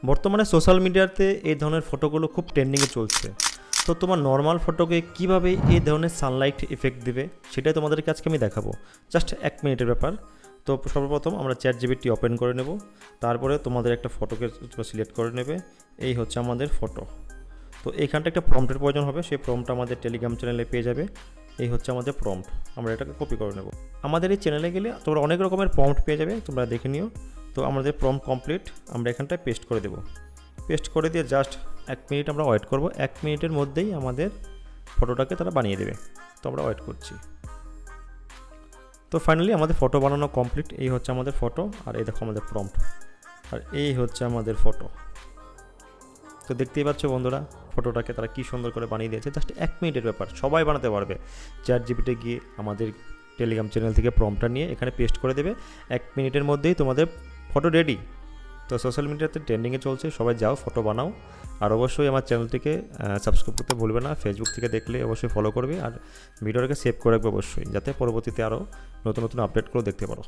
বর্তমানে সোশ্যাল মিডিয়াতে এই ধরনের ফটোগুলো খুব ট্রেন্ডিংয়ে চলছে। তো তোমার নর্মাল ফটোকে কীভাবে এই ধরনের সানলাইট ইফেক্ট দেবে সেটাই তোমাদেরকে আজকে আমি দেখাবো। জাস্ট 1 মিনিটের ব্যাপার। তো সর্বপ্রথম আমরা ChatGPT ওপেন করে নেব, তারপরে তোমাদের একটা ফটোকে সিলেক্ট করে নেবে। এই হচ্ছে আমাদের ফটো। তো এইখানটা একটা প্রম্পটের প্রয়োজন হবে, সেই প্রম্পটটা আমাদের টেলিগ্রাম চ্যানেলে পেয়ে যাবে। এই হচ্ছে আমাদের প্রম্পট, আমরা এটাকে কপি করে নেব। আমাদের এই চ্যানেলে গেলে তোমরা অনেক রকমের প্রম্পট পেয়ে যাবে, তোমরা দেখে নিও। তো আমাদের প্রম্পট কমপ্লিট, আমরা এখানটায় পেস্ট করে দেবো। পেস্ট করে দিয়ে জাস্ট 1 মিনিট আমরা ওয়েট করব। 1 মিনিটের মধ্যেই আমাদের ফটোটাকে তারা বানিয়ে দেবে। তো আমরা ওয়েট করছি। তো ফাইনালি আমাদের ফটো বানানো কমপ্লিট। এই হচ্ছে আমাদের ফটো, আর এই দেখো আমাদের প্রম্পট, আর এই হচ্ছে আমাদের ফটো। তো দেখতেই পাচ্ছ বন্ধুরা, ফটোটাকে তারা কী সুন্দর করে বানিয়ে দিয়েছে। জাস্ট 1 মিনিটের ব্যাপার, সবাই বানাতে পারবে। ChatGPT গিয়ে আমাদের টেলিগ্রাম চ্যানেল থেকে প্রম্পটটা নিয়ে এখানে পেস্ট করে দেবে। 1 মিনিটের মধ্যেই তোমাদের ফটো রেডি। তো সোশ্যাল মিডিয়াতে ট্রেন্ডিংয়ে চলছে, সবাই যাও ফটো বানাও। আর অবশ্যই আমার চ্যানেলটিকে সাবস্ক্রাইব করতে ভুলবে না। ফেসবুক থেকে দেখলে অবশ্যই ফলো করবে, আর ভিডিওটাকে সেভ করে রাখবে অবশ্যই, যাতে পরবর্তীতে আরও নতুন নতুন আপডেটগুলো দেখতে পারো।